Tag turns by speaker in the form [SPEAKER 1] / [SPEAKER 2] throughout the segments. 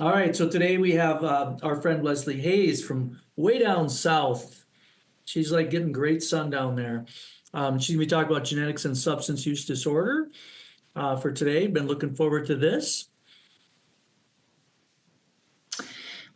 [SPEAKER 1] All right, so today we have our friend Leslie Hayes from way down south. She's like getting great sun down there. She's gonna be talking about genetics and substance use disorder for today. Been looking forward to this.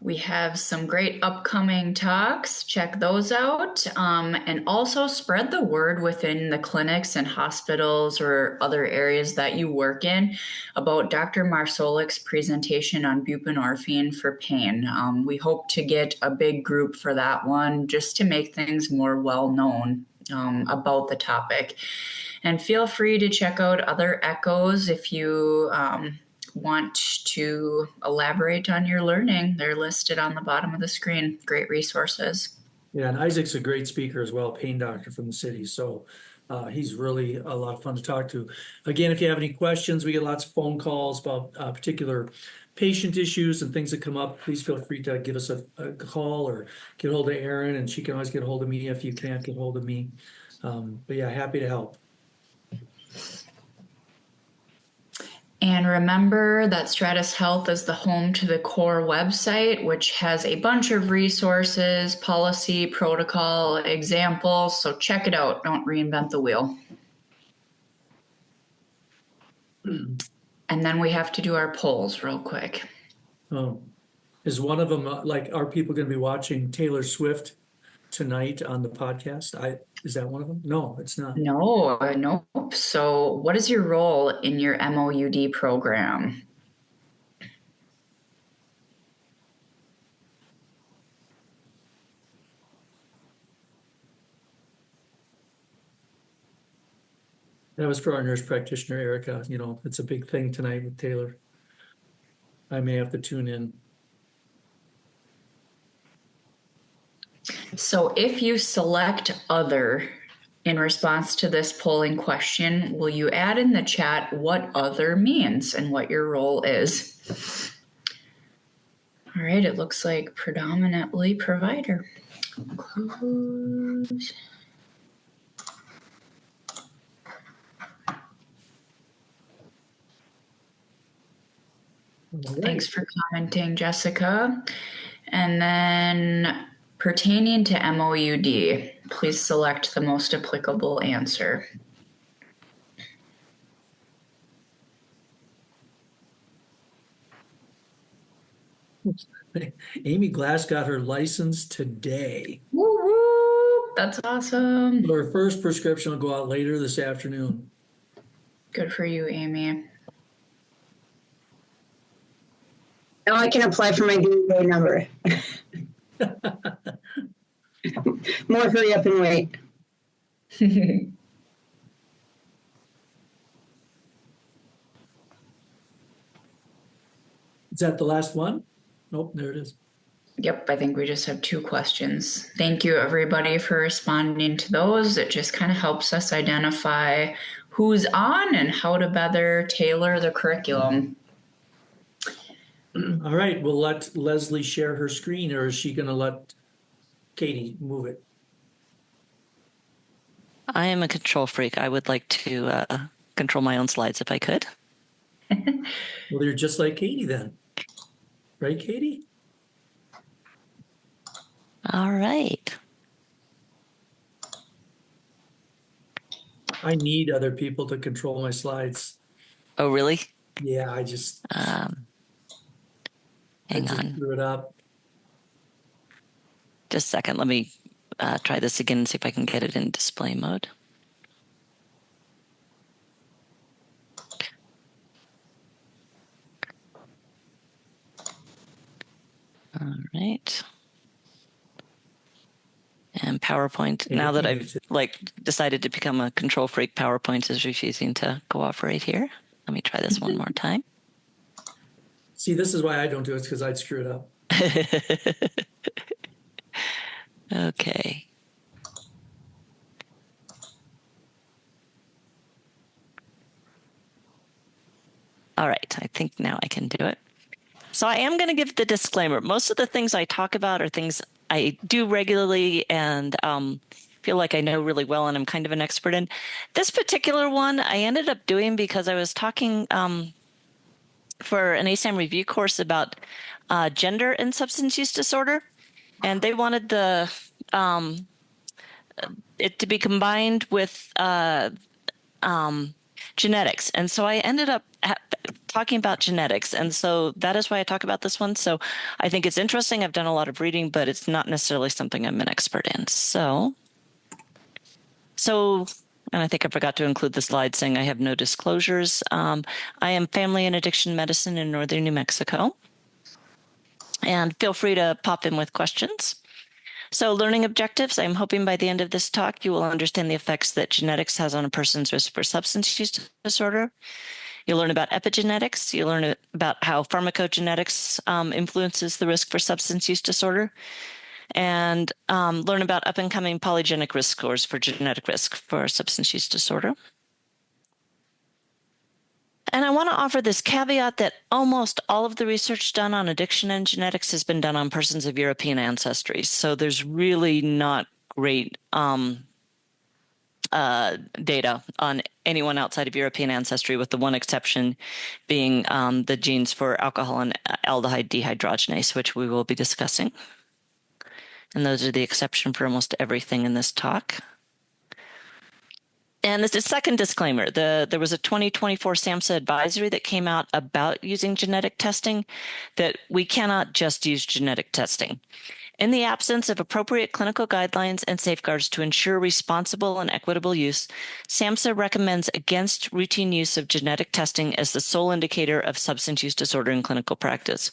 [SPEAKER 2] We have some great upcoming talks. Check those out. And also spread the word within the clinics and hospitals or other areas that you work in about Dr. Marsolik's presentation on buprenorphine for pain. We hope to get a big group for that one just to make things more well known about the topic. And feel free to check out other echoes if you want to elaborate on your learning. They're listed on the bottom of the screen. Great resources.
[SPEAKER 1] Yeah, and Isaac's a great speaker as well, pain doctor from the city. So he's really a lot of fun to talk to. Again, if you have any questions, we get lots of phone calls about particular patient issues and things that come up. Please feel free to give us a call or get hold of Erin, and she can always get hold of me if you can't get hold of me. But yeah, happy to help.
[SPEAKER 2] And remember that Stratus Health is the home to the CORE website, which has a bunch of resources, policy, protocol, examples. So check it out. Don't reinvent the wheel. And then we have to do our polls real quick.
[SPEAKER 1] Oh, is one of them like, are people going to be watching Taylor Swift tonight on the podcast? Is that one of them? No, it's not.
[SPEAKER 2] No, nope. So what is your role in your MOUD program?
[SPEAKER 1] That was for our nurse practitioner, Erica. You know, it's a big thing tonight with Taylor. I may have to tune in.
[SPEAKER 2] So if you select other in response to this polling question, will you add in the chat what other means and what your role is? All right, it looks like predominantly provider. Close.
[SPEAKER 1] Right.
[SPEAKER 2] Thanks for commenting, Jessica. And then pertaining to MOUD, please select the most applicable answer.
[SPEAKER 1] Amy Glass got her license today.
[SPEAKER 2] Woo woo! That's awesome.
[SPEAKER 1] Her first prescription will go out later this afternoon.
[SPEAKER 2] Good for you, Amy.
[SPEAKER 3] Now I can apply for my DEA number. More hurry up and wait.
[SPEAKER 1] Is that the last one? Nope, there it is.
[SPEAKER 2] Yep, I think we just have 2 questions. Thank you, everybody, for responding to those. It just kind of helps us identify who's on and how to better tailor the curriculum.
[SPEAKER 1] All right, we'll let Leslie share her screen, or is she going to let Katie move it?
[SPEAKER 4] I am a control freak. I would like to control my own slides if I could.
[SPEAKER 1] Well, you're just like Katie then. Right, Katie?
[SPEAKER 4] All right.
[SPEAKER 1] I need other people to control my slides.
[SPEAKER 4] Oh, really?
[SPEAKER 1] Yeah, I just
[SPEAKER 4] hang on.
[SPEAKER 1] Screw it up.
[SPEAKER 4] Just a second. Let me try this again and see if I can get it in display mode. All right. And PowerPoint, now that I've decided to become a control freak, PowerPoint is refusing to cooperate here. Let me try this one more time.
[SPEAKER 1] See, this is why I don't do it, because I'd screw it up.
[SPEAKER 4] Okay. All right, I think now I can do it. So I am going to give the disclaimer. Most of the things I talk about are things I do regularly and feel like I know really well and I'm kind of an expert in. This particular one I ended up doing because I was talking for an ASAM review course about gender and substance use disorder, and they wanted it to be combined with genetics. And so I ended up talking about genetics. And so that is why I talk about this one. So I think it's interesting. I've done a lot of reading, but it's not necessarily something I'm an expert in. So, and I think I forgot to include the slide saying I have no disclosures. I am family and addiction medicine in northern New Mexico. And feel free to pop in with questions. So learning objectives, I'm hoping by the end of this talk, you will understand the effects that genetics has on a person's risk for substance use disorder. You'll learn about epigenetics. You'll learn about how pharmacogenetics influences the risk for substance use disorder, and learn about up-and-coming polygenic risk scores for genetic risk for substance use disorder. And I want to offer this caveat that almost all of the research done on addiction and genetics has been done on persons of European ancestry. So there's really not great data on anyone outside of European ancestry, with the one exception being the genes for alcohol and aldehyde dehydrogenase, which we will be discussing. And those are the exception for almost everything in this talk. And this is a second disclaimer. There was a 2024 SAMHSA advisory that came out about using genetic testing, that we cannot just use genetic testing. In the absence of appropriate clinical guidelines and safeguards to ensure responsible and equitable use, SAMHSA recommends against routine use of genetic testing as the sole indicator of substance use disorder in clinical practice.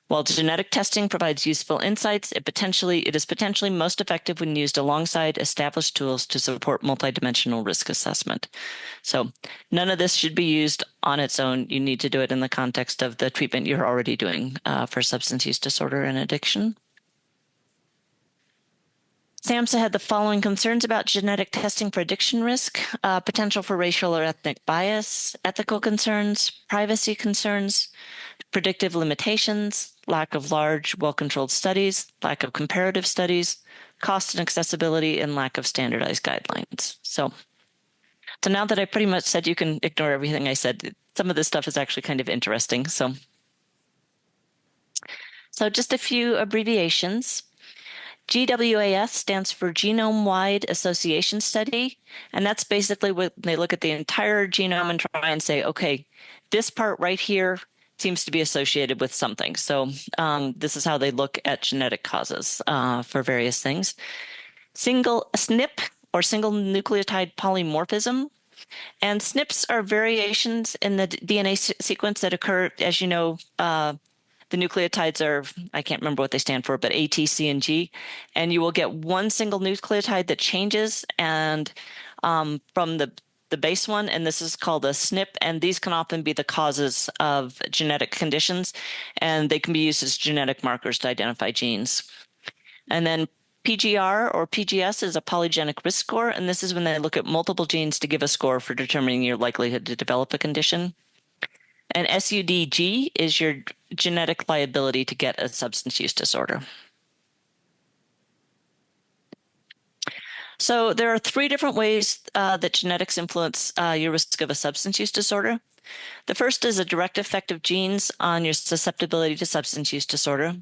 [SPEAKER 4] While genetic testing provides useful insights, it is potentially most effective when used alongside established tools to support multidimensional risk assessment. So none of this should be used on its own. You need to do it in the context of the treatment you're already doing for substance use disorder and addiction. SAMHSA had the following concerns about genetic testing for addiction risk: potential for racial or ethnic bias, ethical concerns, privacy concerns, predictive limitations, lack of large, well-controlled studies, lack of comparative studies, cost and accessibility, and lack of standardized guidelines. So now that I pretty much said you can ignore everything I said, some of this stuff is actually kind of interesting. So just a few abbreviations. GWAS stands for Genome-Wide Association Study, and that's basically what they look at the entire genome and try and say, okay, this part right here seems to be associated with something. So this is how they look at genetic causes for various things. Single SNP, or single nucleotide polymorphism. And SNPs are variations in the DNA sequence that occur, as you know, the nucleotides are, I can't remember what they stand for, but A, T, C, and G. And you will get one single nucleotide that changes and from the base one, and this is called a SNP, and these can often be the causes of genetic conditions, and they can be used as genetic markers to identify genes. And then PGR or PGS is a polygenic risk score, and this is when they look at multiple genes to give a score for determining your likelihood to develop a condition. And SUDG is your genetic liability to get a substance use disorder. So there are three different ways that genetics influence your risk of a substance use disorder. The first is a direct effect of genes on your susceptibility to substance use disorder.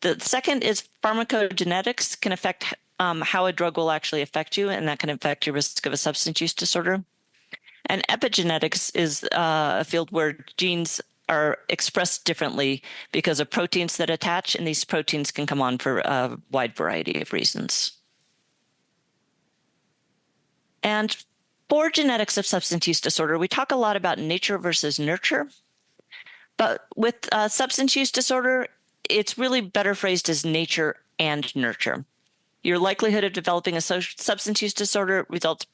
[SPEAKER 4] The second is pharmacogenetics can affect how a drug will actually affect you, and that can affect your risk of a substance use disorder. And epigenetics is a field where genes are expressed differently because of proteins that attach, and these proteins can come on for a wide variety of reasons. And for genetics of substance use disorder, we talk a lot about nature versus nurture. But with substance use disorder, it's really better phrased as nature and nurture. Your likelihood of developing a substance use disorder results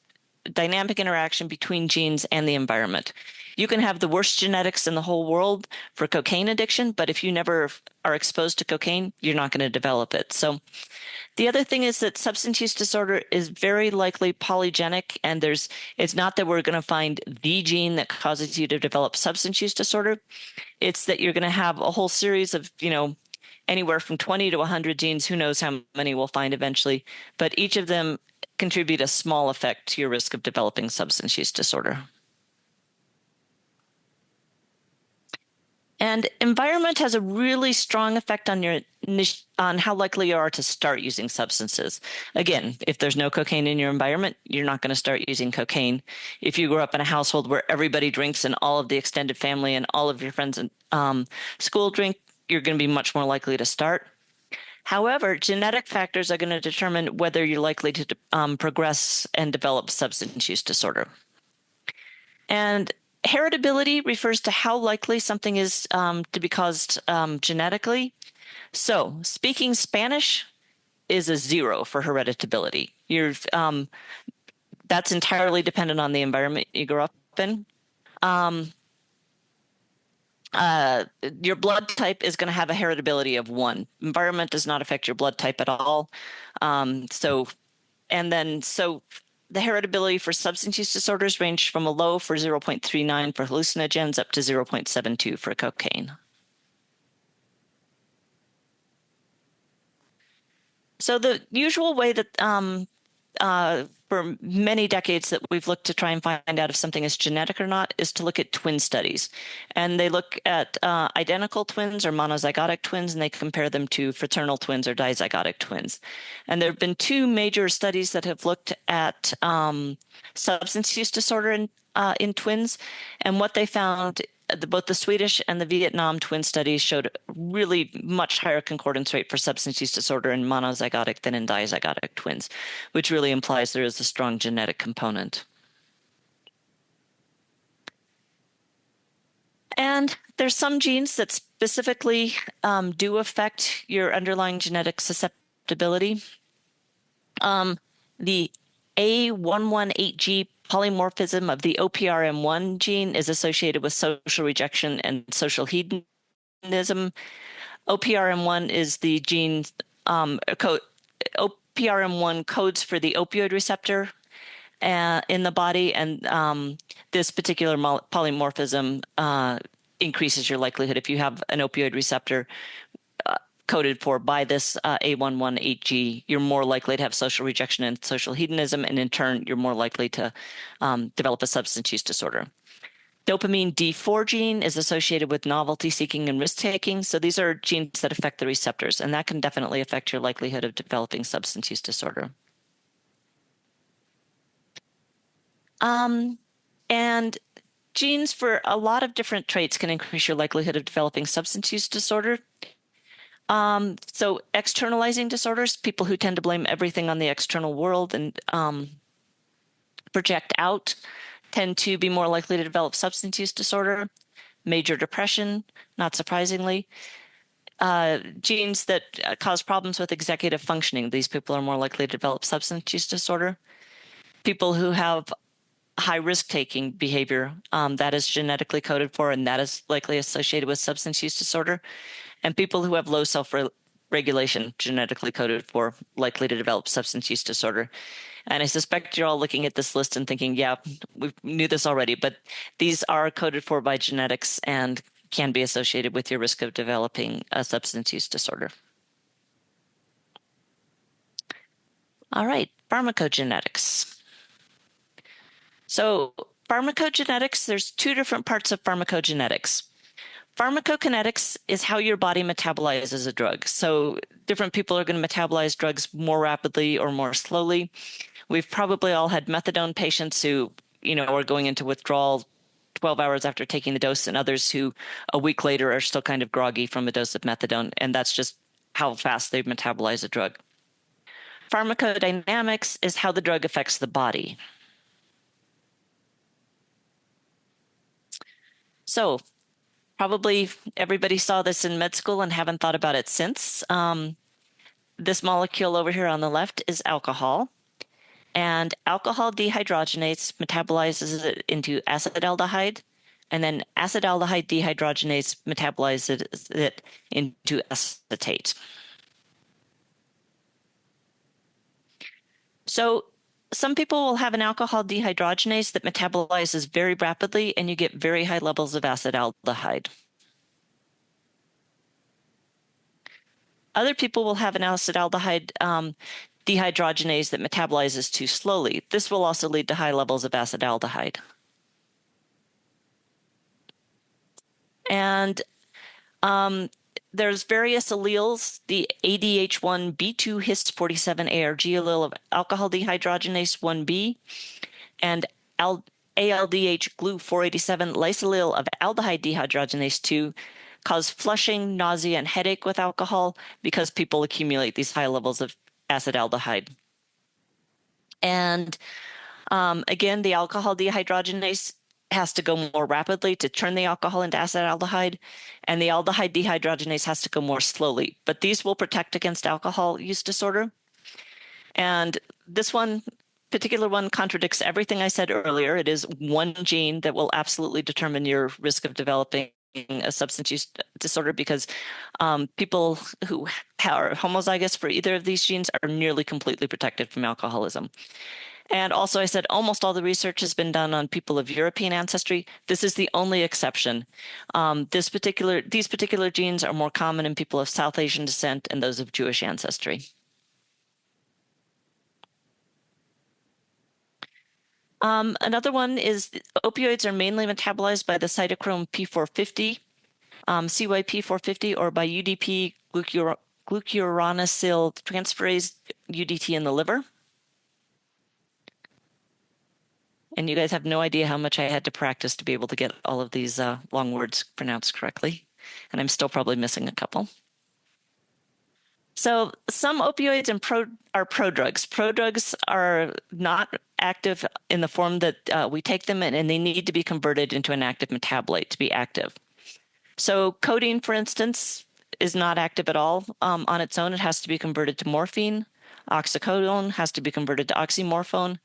[SPEAKER 4] dynamic interaction between genes and the environment. You can have the worst genetics in the whole world for cocaine addiction, but if you never are exposed to cocaine, you're not going to develop it. So the other thing is that substance use disorder is very likely polygenic, and it's not that we're going to find the gene that causes you to develop substance use disorder. It's that you're going to have a whole series of, anywhere from 20 to 100 genes. Who knows how many we'll find eventually, but each of them contribute a small effect to your risk of developing substance use disorder. And environment has a really strong effect on how likely you are to start using substances. Again, if there's no cocaine in your environment, you're not going to start using cocaine. If you grew up in a household where everybody drinks and all of the extended family and all of your friends in school drink, you're going to be much more likely to start. However, genetic factors are going to determine whether you're likely to progress and develop substance use disorder. And heritability refers to how likely something is to be caused genetically. So speaking Spanish is a 0 for heritability. That's entirely dependent on the environment you grew up in. Your blood type is going to have a heritability of 1. Environment does not affect your blood type at all. So the heritability for substance use disorders range from a low for 0.39 for hallucinogens up to 0.72 for cocaine. So the usual way that for many decades that we've looked to try and find out if something is genetic or not is to look at twin studies. And they look at identical twins or monozygotic twins, and they compare them to fraternal twins or dizygotic twins. And there have been 2 major studies that have looked at substance use disorder in twins. And what they found, both the Swedish and the Vietnam twin studies showed really much higher concordance rate for substance use disorder in monozygotic than in dizygotic twins, which really implies there is a strong genetic component. And there's some genes that specifically do affect your underlying genetic susceptibility. The A118G polymorphism of the OPRM1 gene is associated with social rejection and social hedonism. OPRM1 is the gene OPRM1 codes for the opioid receptor in the body, and this particular polymorphism increases your likelihood if you have an opioid receptor coded for by this A118G, you're more likely to have social rejection and social hedonism, and in turn, you're more likely to develop a substance use disorder. Dopamine D4 gene is associated with novelty seeking and risk taking. So these are genes that affect the receptors, and that can definitely affect your likelihood of developing substance use disorder. And genes for a lot of different traits can increase your likelihood of developing substance use disorder. So externalizing disorders, people who tend to blame everything on the external world and project out, tend to be more likely to develop substance use disorder. Major depression, not surprisingly. Genes that cause problems with executive functioning, these people are more likely to develop substance use disorder. People who have high risk-taking behavior, that is genetically coded for, and that is likely associated with substance use disorder. And people who have low self-regulation, genetically coded for, likely to develop substance use disorder. And I suspect you're all looking at this list and thinking, yeah, we knew this already, but these are coded for by genetics and can be associated with your risk of developing a substance use disorder. All right, pharmacogenetics. So pharmacogenetics, there's 2 different parts of pharmacogenetics. Pharmacokinetics is how your body metabolizes a drug. So different people are going to metabolize drugs more rapidly or more slowly. We've probably all had methadone patients who, are going into withdrawal 12 hours after taking the dose, and others who a week later are still kind of groggy from a dose of methadone, and that's just how fast they metabolize a drug. Pharmacodynamics is how the drug affects the body. So probably everybody saw this in med school and haven't thought about it since. This molecule over here on the left is alcohol. And alcohol dehydrogenases, metabolizes it into acetaldehyde, and then acetaldehyde dehydrogenase metabolizes it into acetate. So some people will have an alcohol dehydrogenase that metabolizes very rapidly, and you get very high levels of acetaldehyde. Other people will have an acetaldehyde dehydrogenase that metabolizes too slowly. This will also lead to high levels of acetaldehyde. And There's various alleles, the ADH1 B2 Hist47 ARG allele of alcohol dehydrogenase 1B and ALDH GLU487 lysallele of aldehyde dehydrogenase 2 cause flushing, nausea, and headache with alcohol because people accumulate these high levels of acetaldehyde. And again, the alcohol dehydrogenase has to go more rapidly to turn the alcohol into acetaldehyde, and the aldehyde dehydrogenase has to go more slowly. But these will protect against alcohol use disorder. And this particular one contradicts everything I said earlier. It is one gene that will absolutely determine your risk of developing a substance use disorder because people who are homozygous for either of these genes are nearly completely protected from alcoholism. And also, I said almost all the research has been done on people of European ancestry. This is the only exception. These particular genes are more common in people of South Asian descent and those of Jewish ancestry. Another one is opioids are mainly metabolized by the cytochrome P450, CYP450, or by UDP glucuronyl transferase UDT in the liver. And you guys have no idea how much I had to practice to be able to get all of these long words pronounced correctly. And I'm still probably missing a couple. So some opioids are prodrugs. Prodrugs are not active in the form that we take them in, and they need to be converted into an active metabolite to be active. So codeine, for instance, is not active at all on its own. It has to be converted to morphine. Oxycodone has to be converted to oxymorphone.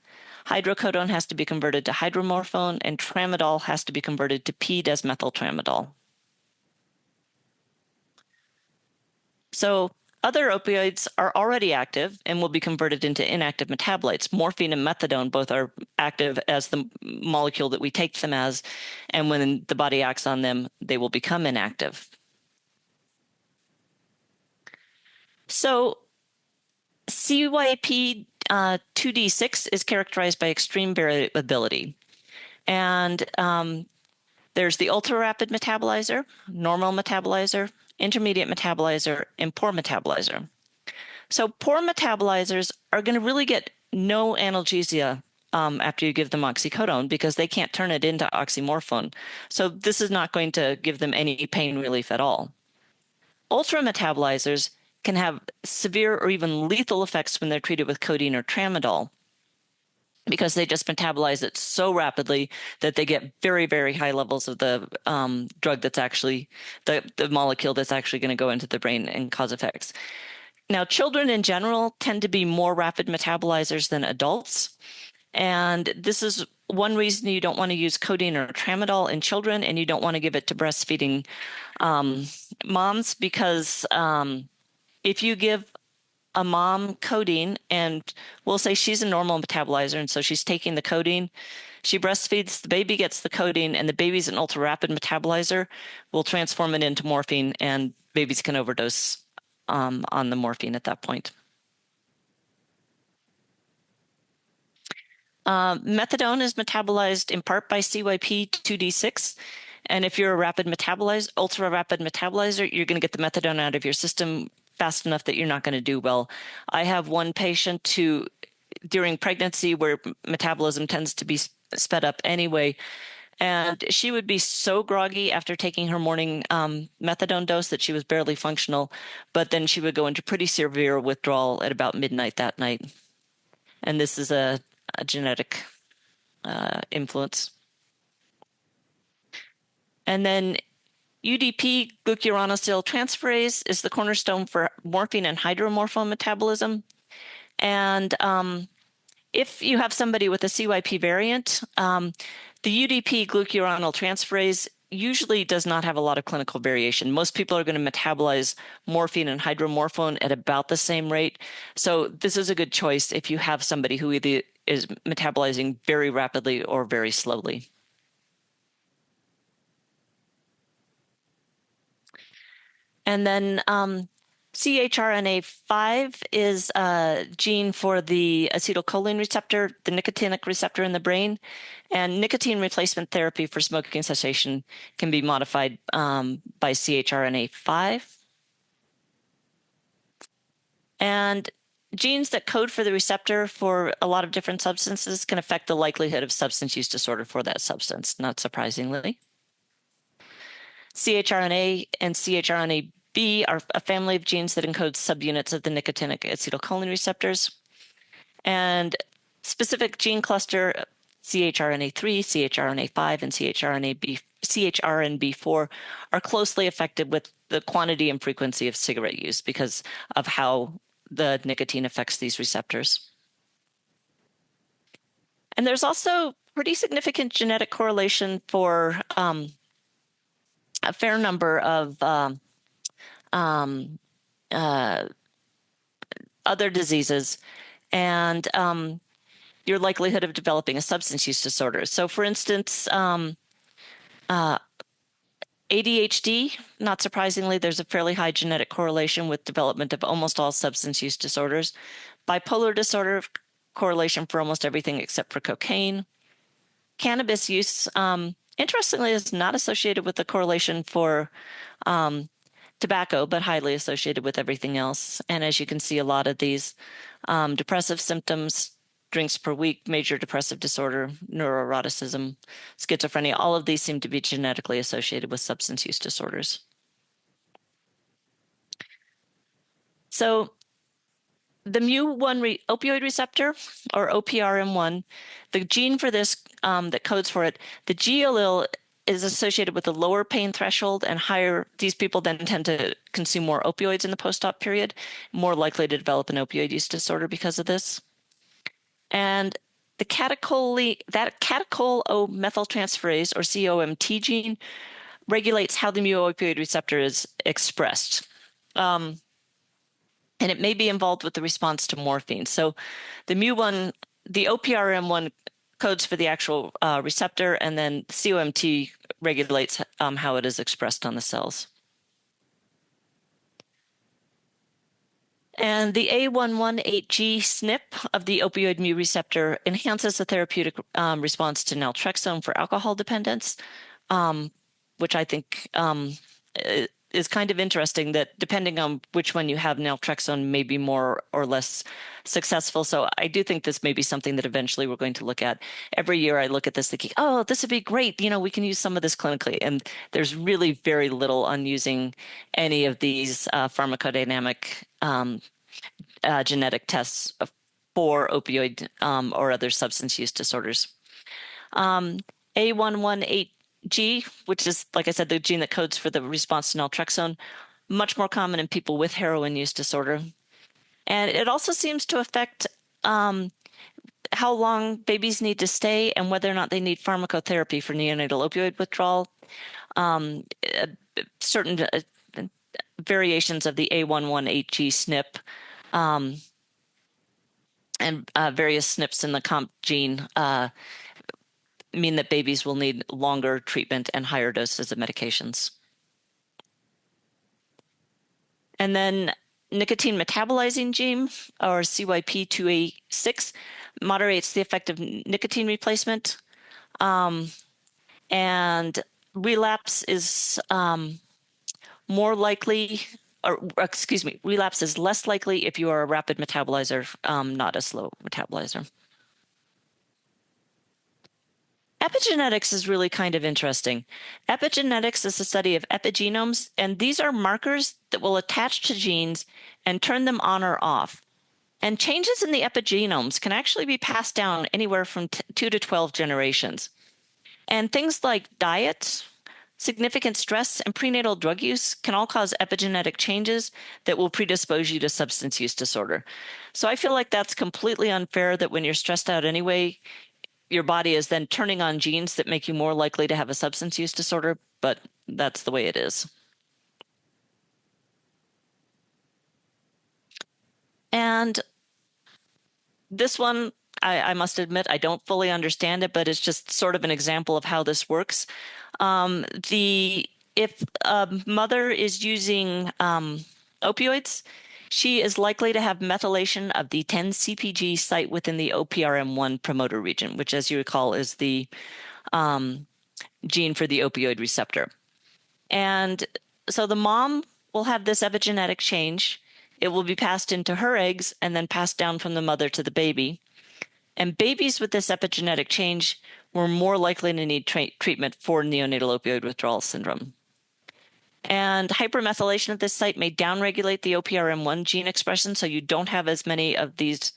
[SPEAKER 4] Hydrocodone has to be converted to hydromorphone, and tramadol has to be converted to p-desmethyltramadol. So other opioids are already active and will be converted into inactive metabolites. Morphine and methadone both are active as the molecule that we take them as, and when the body acts on them, they will become inactive. So CYP 2D6 is characterized by extreme variability. And there's the ultra-rapid metabolizer, normal metabolizer, intermediate metabolizer, and poor metabolizer. So poor metabolizers are going to really get no analgesia after you give them oxycodone because they can't turn it into oxymorphone. So this is not going to give them any pain relief at all. Ultra metabolizers can have severe or even lethal effects when they're treated with codeine or tramadol because they just metabolize it so rapidly that they get very, very high levels of the drug that's actually, the molecule that's actually going to go into the brain and cause effects. Now, children in general tend to be more rapid metabolizers than adults. And this is one reason you don't want to use codeine or tramadol in children, and you don't want to give it to breastfeeding moms because if you give a mom codeine, and we'll say she's a normal metabolizer, and so she's taking the codeine, she breastfeeds, the baby gets the codeine, and the baby's an ultra-rapid metabolizer, we'll transform it into morphine, and babies can overdose on the morphine at that point. Methadone is metabolized in part by CYP2D6. And if you're a ultra-rapid metabolizer, you're going to get the methadone out of your system fast enough that you're not going to do well. I have one patient who, during pregnancy, where metabolism tends to be sped up anyway, and she would be so groggy after taking her morning methadone dose that she was barely functional, but then she would go into pretty severe withdrawal at about midnight that night. And this is a genetic influence. And then UDP glucuronyl transferase is the cornerstone for morphine and hydromorphone metabolism. And if you have somebody with a CYP variant, the UDP glucuronyl transferase usually does not have a lot of clinical variation. Most people are going to metabolize morphine and hydromorphone at about the same rate. So this is a good choice if you have somebody who either is metabolizing very rapidly or very slowly. And then CHRNA5 is a gene for the acetylcholine receptor, the nicotinic receptor in the brain, and nicotine replacement therapy for smoking cessation can be modified by CHRNA5. And genes that code for the receptor for a lot of different substances can affect the likelihood of substance use disorder for that substance, not surprisingly. CHRNA and CHRNA-B are a family of genes that encode subunits of the nicotinic acetylcholine receptors. And specific gene cluster CHRNA3, CHRNA5, and CHRNB4 are closely affected with the quantity and frequency of cigarette use because of how the nicotine affects these receptors. And there's also pretty significant genetic correlation for a fair number of other diseases and your likelihood of developing a substance use disorder. So for instance, ADHD, not surprisingly, there's a fairly high genetic correlation with development of almost all substance use disorders. Bipolar disorder, correlation for almost everything except for cocaine. Cannabis use, interestingly, is not associated with the correlation for tobacco, but highly associated with everything else. And as you can see, a lot of these depressive symptoms, drinks per week, major depressive disorder, neuroeroticism, schizophrenia, all of these seem to be genetically associated with substance use disorders. So the mu1 opioid receptor, or OPRM1, the gene for this that codes for it, the G allele is associated with a lower pain threshold and higher. These people then tend to consume more opioids in the post-op period, more likely to develop an opioid use disorder because of this. And the catechol-O methyltransferase, or COMT gene, regulates how the mu-opioid receptor is expressed. And it may be involved with the response to morphine. So the OPRM1 codes for the actual receptor, and then COMT regulates how it is expressed on the cells. And the A118G SNP of the opioid mu receptor enhances the therapeutic response to naltrexone for alcohol dependence, which I think is kind of interesting, that depending on which one you have, naltrexone may be more or less successful. So I do think this may be something that eventually we're going to look at. Every year I look at this thinking, oh, this would be great. You know, we can use some of this clinically. And there's really very little on using any of these pharmacodynamic genetic tests for opioid or other substance use disorders. A118G, which is, like I said, the gene that codes for the response to naltrexone, much more common in people with heroin use disorder. And it also seems to affect how long babies need to stay and whether or not they need pharmacotherapy for neonatal opioid withdrawal. Certain variations of the A118G SNP and various SNPs in the COMT gene mean that babies will need longer treatment and higher doses of medications. And then nicotine metabolizing gene, or CYP2A6, moderates the effect of nicotine replacement. And relapse is more likely, or excuse me, relapse is less likely if you are a rapid metabolizer, not a slow metabolizer. Epigenetics is really kind of interesting. Epigenetics is the study of epigenomes, and these are markers that will attach to genes and turn them on or off. And changes in the epigenomes can actually be passed down anywhere from 2 to 12 generations. And things like diet, significant stress, and prenatal drug use can all cause epigenetic changes that will predispose you to substance use disorder. So I feel like that's completely unfair, that when you're stressed out anyway, your body is then turning on genes that make you more likely to have a substance use disorder, but that's the way it is. And this one, I must admit, I don't fully understand it, but it's just sort of an example of how this works. If a mother is using a opioids, she is likely to have methylation of the 10-CpG site within the OPRM1 promoter region, which, as you recall, is the gene for the opioid receptor. And so the mom will have this epigenetic change. It will be passed into her eggs and then passed down from the mother to the baby. And babies with this epigenetic change were more likely to need treatment for neonatal opioid withdrawal syndrome. And hypermethylation of this site may downregulate the OPRM1 gene expression, so you don't have as many of these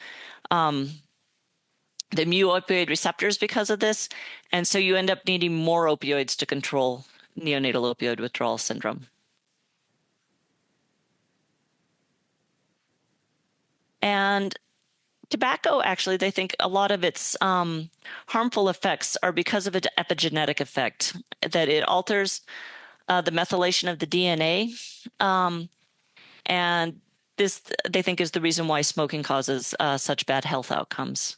[SPEAKER 4] the mu opioid receptors because of this, and so you end up needing more opioids to control neonatal opioid withdrawal syndrome. And tobacco, actually, they think a lot of its harmful effects are because of an epigenetic effect, that it alters the methylation of the DNA. And this, they think, is the reason why smoking causes such bad health outcomes.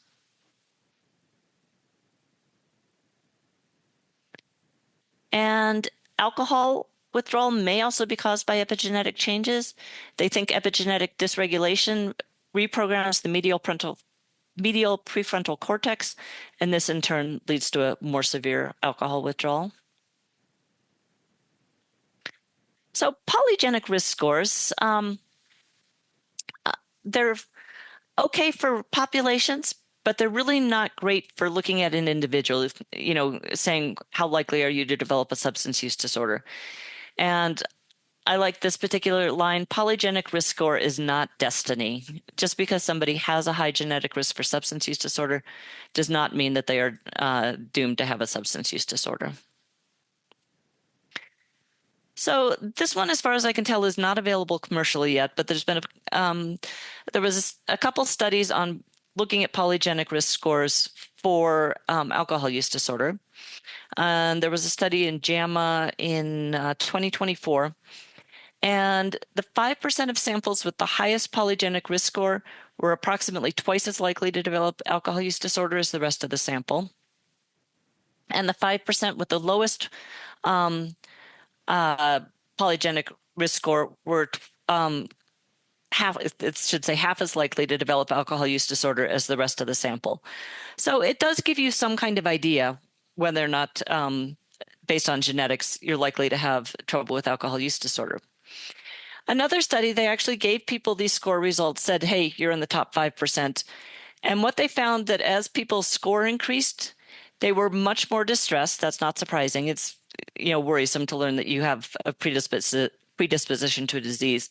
[SPEAKER 4] And alcohol withdrawal may also be caused by epigenetic changes. They think epigenetic dysregulation reprograms the medial prefrontal cortex, and this in turn leads to a more severe alcohol withdrawal. So polygenic risk scores, they're okay for populations, but they're really not great for looking at an individual, you know, saying how likely are you to develop a substance use disorder. And I like this particular line: polygenic risk score is not destiny. Just because somebody has a high genetic risk for substance use disorder does not mean that they are doomed to have a substance use disorder. So this one, as far as I can tell, is not available commercially yet, but there's been there was a couple studies on looking at polygenic risk scores for alcohol use disorder. And there was a study in JAMA in 2024. And the 5% of samples with the highest polygenic risk score were approximately twice as likely to develop alcohol use disorder as the rest of the sample. And the 5% with the lowest polygenic risk score were half as likely to develop alcohol use disorder as the rest of the sample. So it does give you some kind of idea whether or not, based on genetics, you're likely to have trouble with alcohol use disorder. Another study, they actually gave people these score results, said, hey, you're in the top 5%. And what they found that as people's score increased, they were much more distressed. That's not surprising. It's, you know, worrisome to learn that you have a predisposition to a disease.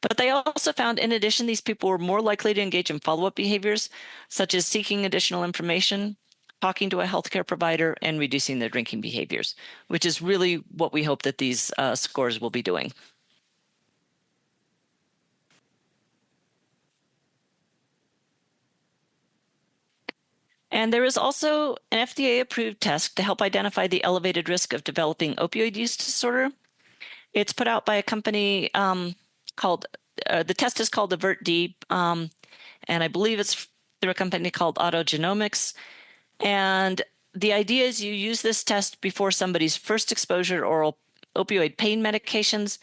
[SPEAKER 4] But they also found, in addition, these people were more likely to engage in follow-up behaviors, such as seeking additional information, talking to a healthcare provider, and reducing their drinking behaviors, which is really what we hope that these scores will be doing. And there is also an FDA-approved test to help identify the elevated risk of developing opioid use disorder. It's put out by a company called, the test is called AVERT-D, and I believe it's through a company called Autogenomics. And the idea is you use this test before somebody's first exposure to oral opioid pain medications,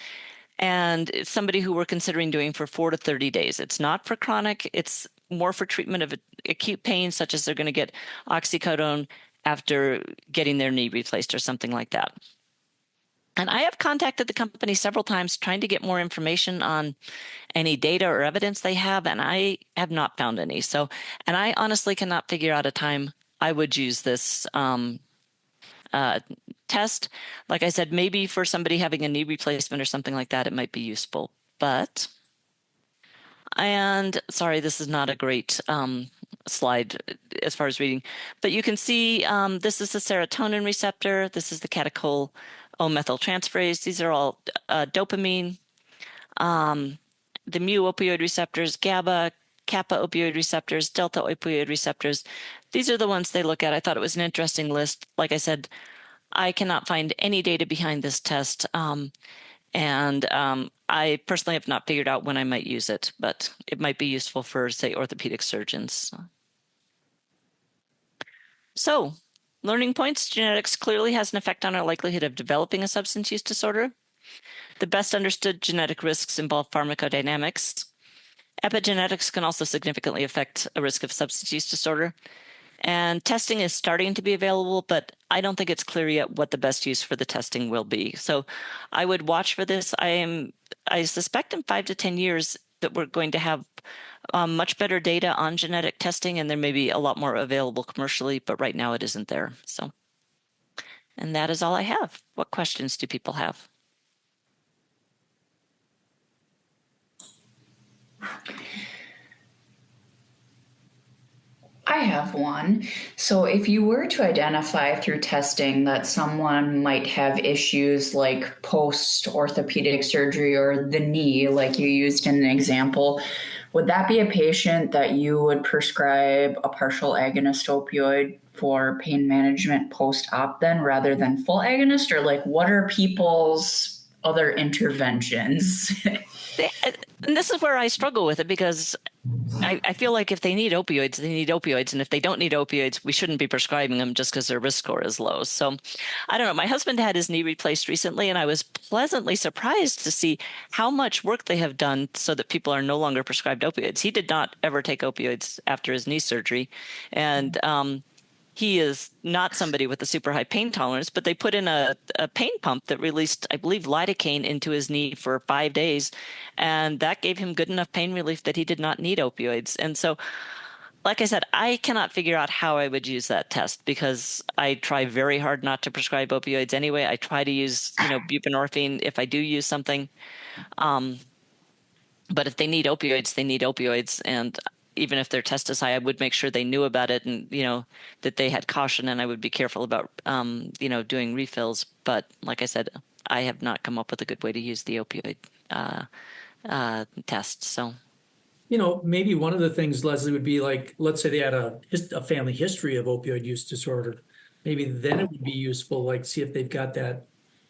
[SPEAKER 4] and it's somebody who we're considering doing for 4 to 30 days. It's not for chronic. It's more for treatment of acute pain, such as they're going to get oxycodone after getting their knee replaced or something like that. And I have contacted the company several times trying to get more information on any data or evidence they have, and I have not found any. So, and I honestly cannot figure out a time I would use this test. Like I said, maybe for somebody having a knee replacement or something like that, it might be useful. But, and sorry, this is not a great slide as far as reading, but you can see this is the serotonin receptor. This is the catechol O-methyltransferase. These are all dopamine. The mu opioid receptors, GABA, kappa opioid receptors, delta opioid receptors. These are the ones they look at. I thought it was an interesting list. Like I said, I cannot find any data behind this test. And I personally have not figured out when I might use it, but it might be useful for, say, orthopedic surgeons. So, learning points: genetics clearly has an effect on our likelihood of developing a substance use disorder. The best understood genetic risks involve pharmacodynamics. Epigenetics can also significantly affect a risk of substance use disorder. And testing is starting to be available, but I don't think it's clear yet what the best use for the testing will be. So I would watch for this. I suspect in 5 to 10 years that we're going to have much better data on genetic testing, and there may be a lot more available commercially, but right now it isn't there. So, and that is all I have. What questions do people have?
[SPEAKER 2] I have one. So, if you were to identify through testing that someone might have issues like post orthopedic surgery or the knee, like you used in an example, would that be a patient that you would prescribe a partial agonist opioid for pain management post op then rather than full agonist? Or, like, what are people's other interventions?
[SPEAKER 4] And this is where I struggle with it because I feel like if they need opioids, they need opioids. And if they don't need opioids, we shouldn't be prescribing them just because their risk score is low. So I don't know. My husband had his knee replaced recently, and I was pleasantly surprised to see how much work they have done so that people are no longer prescribed opioids. He did not ever take opioids after his knee surgery. And he is not somebody with a super high pain tolerance, but they put in a pain pump that released, I believe, lidocaine into his knee for 5 days. And that gave him good enough pain relief that he did not need opioids. And so, like I said, I cannot figure out how I would use that test because I try very hard not to prescribe opioids anyway. I try to use, buprenorphine if I do use something. But if they need opioids, they need opioids. And even if their test is high, I would make sure they knew about it and, that they had caution, and I would be careful about, doing refills. But like I said, I have not come up with a good way to use the opioid test. So,
[SPEAKER 1] maybe one of the things, Leslie, would be like, let's say they had a family history of opioid use disorder. Maybe then it would be useful, like see if they've got that,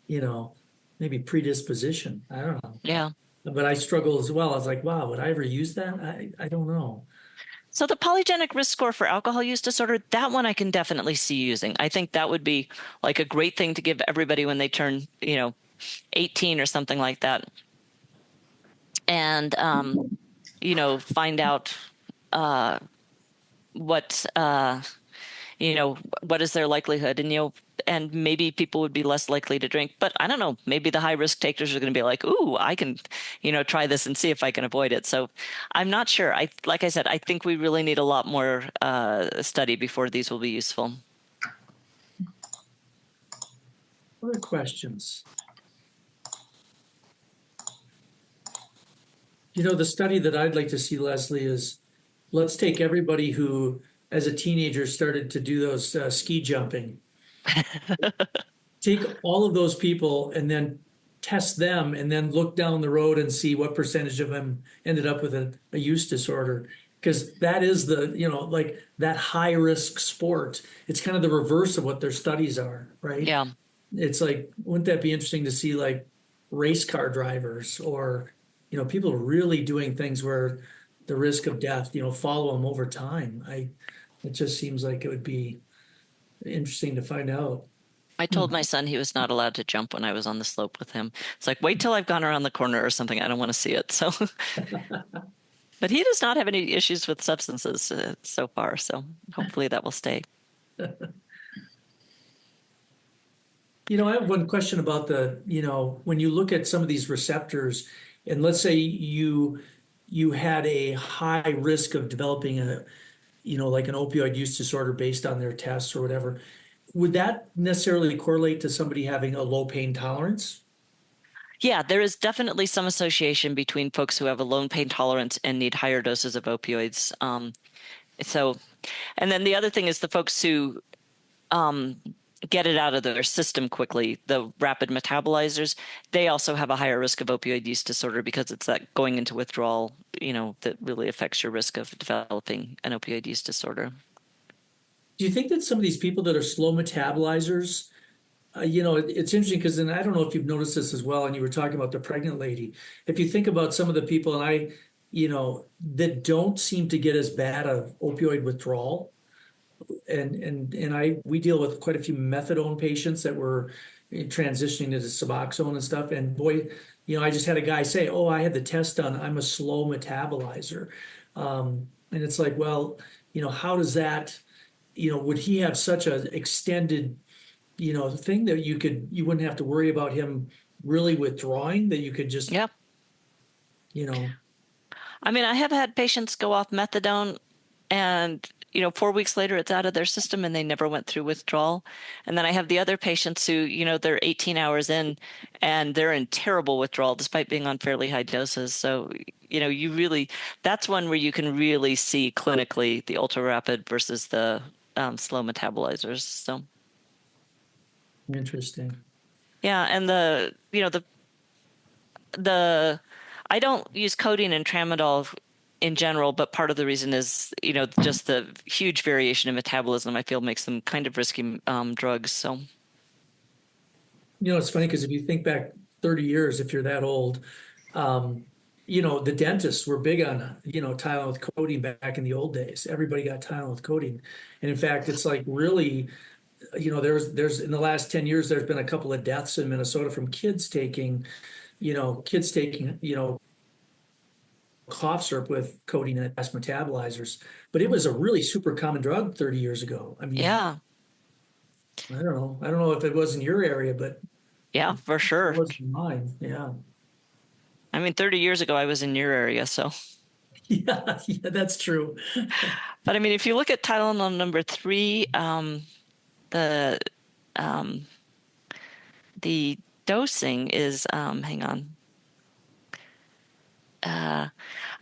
[SPEAKER 1] maybe predisposition. I don't know.
[SPEAKER 4] yeah.
[SPEAKER 1] But I struggle as well. I was like, wow, would I ever use that? I don't know.
[SPEAKER 4] So the polygenic risk score for alcohol use disorder, that one I can definitely see using. I think that would be like a great thing to give everybody when they turn, 18 or something like that. And, find out what, what is their likelihood, and maybe people would be less likely to drink. But I don't know, maybe the high risk takers are going to be like, ooh, I can, try this and see if I can avoid it. So I'm not sure. Like I said, I think we really need a lot more study before these will be useful.
[SPEAKER 1] Other questions? The study that I'd like to see, Leslie, is let's take everybody who, as a teenager, started to do those ski jumping. Take all of those people and then test them and then look down the road and see what percentage of them ended up with a use disorder. Because that is like that high risk sport. It's kind of the reverse of what their studies are, right?
[SPEAKER 4] Yeah.
[SPEAKER 1] It's like, wouldn't that be interesting to see like race car drivers or, people really doing things where the risk of death, follow them over time. It just seems like it would be interesting to find out.
[SPEAKER 4] I told my son he was not allowed to jump when I was on the slope with him. It's like, wait till I've gone around the corner or something. I don't want to see it. So, but he does not have any issues with substances so far. So hopefully that will stay.
[SPEAKER 1] I have one question about when you look at some of these receptors, and let's say you had a high risk of developing like an opioid use disorder based on their tests or whatever, would that necessarily correlate to somebody having a low pain tolerance?
[SPEAKER 4] Yeah, there is definitely some association between folks who have a low pain tolerance and need higher doses of opioids. And then the other thing is the folks who get it out of their system quickly, the rapid metabolizers, they also have a higher risk of opioid use disorder because it's that going into withdrawal, that really affects your risk of developing an opioid use disorder.
[SPEAKER 1] Do you think that some of these people that are slow metabolizers, it's interesting because then I don't know if you've noticed this as well, and you were talking about the pregnant lady. If you think about some of the people, and that don't seem to get as bad of opioid withdrawal, and we deal with quite a few methadone patients that were, transitioning to Suboxone and stuff. And boy, I just had a guy say, "Oh, I had the test done. I'm a slow metabolizer," and it's like, well, how does that, would he have such an extended, thing that you wouldn't have to worry about him really withdrawing, that you could just,
[SPEAKER 4] Yep. I mean, I have had patients go off methadone and 4 weeks later it's out of their system and they never went through withdrawal. And then I have the other patients who they're 18 hours in and they're in terrible withdrawal despite being on fairly high doses. So you really, that's one where you can really see clinically the ultra rapid versus the slow metabolizers. So
[SPEAKER 1] Interesting.
[SPEAKER 4] yeah, and the I don't use codeine and tramadol in general, but part of the reason is, just the huge variation in metabolism I feel makes them kind of risky drugs. So,
[SPEAKER 1] It's funny because if you think back 30 years, if you're that old, the dentists were big on, Tylenol with codeine back in the old days. Everybody got Tylenol with codeine. And in fact, it's like really, there's in the last 10 years, there's been a couple of deaths in Minnesota from kids taking, cough syrup with codeine as metabolizers. But it was a really super common drug 30 years ago. I mean,
[SPEAKER 4] yeah,
[SPEAKER 1] I don't know. I don't know if it was in your area, but
[SPEAKER 4] yeah, for
[SPEAKER 1] it
[SPEAKER 4] sure.
[SPEAKER 1] was in mine. Yeah.
[SPEAKER 4] I mean, 30 years ago, I was in your area. So,
[SPEAKER 1] Yeah, that's true.
[SPEAKER 4] but I mean, if you look at Tylenol number 3, the, the dosing is, hang on. I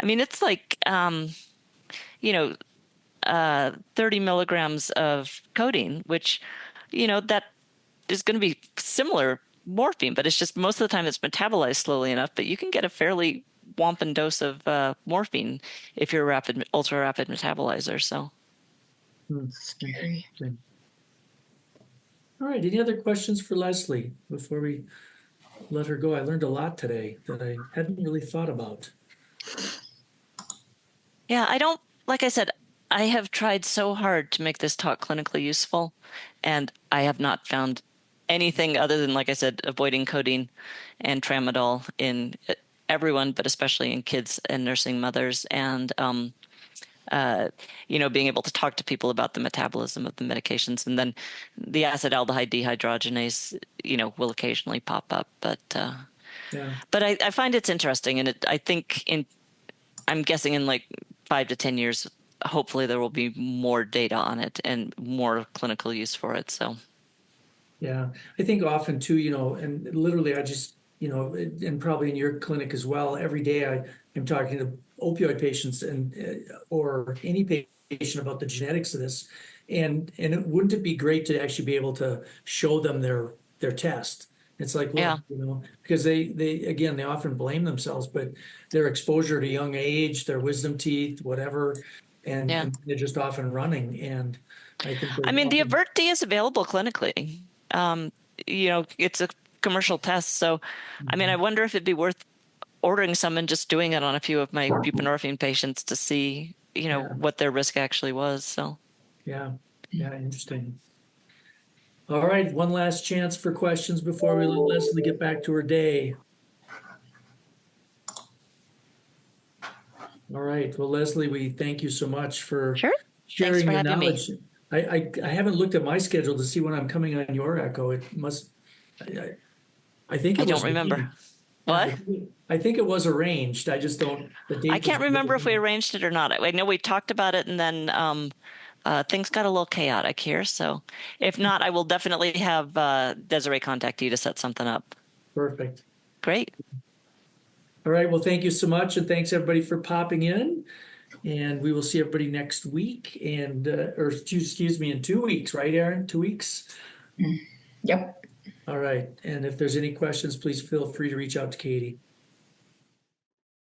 [SPEAKER 4] mean, it's like, 30 milligrams of codeine, which, that is going to be similar morphine, but it's just most of the time it's metabolized slowly enough, but you can get a fairly whomping dose of morphine if you're a ultra rapid metabolizer. So,
[SPEAKER 2] Scary.
[SPEAKER 1] All right. Any other questions for Leslie before we let her go? I learned a lot today that I hadn't really thought about.
[SPEAKER 4] yeah, like I said, I have tried so hard to make this talk clinically useful, and I have not found anything other than, like I said, avoiding codeine and tramadol in everyone, but especially in kids and nursing mothers, and being able to talk to people about the metabolism of the medications, and then the acetaldehyde dehydrogenase, will occasionally pop up, but
[SPEAKER 1] Yeah.
[SPEAKER 4] but I find it's interesting, and I think I'm guessing in like 5 to 10 years, hopefully there will be more data on it and more clinical use for it. So.
[SPEAKER 1] Yeah, I think often too, and literally I just, and probably in your clinic as well, every day I am talking to opioid patients and or any patient about the genetics of this. And wouldn't it be great to actually be able to show them their test? It's like,
[SPEAKER 4] Yeah.
[SPEAKER 1] look, because they often blame themselves, but their exposure at a young age, their wisdom teeth, whatever,
[SPEAKER 4] Yeah.
[SPEAKER 1] and they're just off and running. And I think
[SPEAKER 4] I mean, the Avert D is available clinically. It's a commercial test. So, I mean, I wonder if it'd be worth ordering some and just doing it on a few of my buprenorphine patients to see, what their risk actually was. So,
[SPEAKER 1] yeah, interesting. All right, one last chance for questions before we let Leslie get back to her day. All right, well, Leslie, we thank you so much for
[SPEAKER 4] sure.
[SPEAKER 1] sharing
[SPEAKER 4] Thanks for
[SPEAKER 1] your
[SPEAKER 4] having
[SPEAKER 1] knowledge.
[SPEAKER 4] me.
[SPEAKER 1] I haven't looked at my schedule to see when I'm coming on your echo. It must, I think it
[SPEAKER 4] I
[SPEAKER 1] was
[SPEAKER 4] don't remember.
[SPEAKER 1] arranged.
[SPEAKER 4] What?
[SPEAKER 1] I think it was arranged. I just don't, the date.
[SPEAKER 4] I can't remember if we arranged it or not. I know we talked about it, and then things got a little chaotic here. So if not, I will definitely have Desiree contact you to set something up.
[SPEAKER 1] Perfect.
[SPEAKER 4] Great.
[SPEAKER 1] All right, well, thank you so much, and thanks everybody for popping in. And we will see everybody next week, and or excuse me, in 2 weeks, right, Aaron? 2 weeks.
[SPEAKER 2] Yep.
[SPEAKER 1] All right, and if there's any questions, please feel free to reach out to Katie.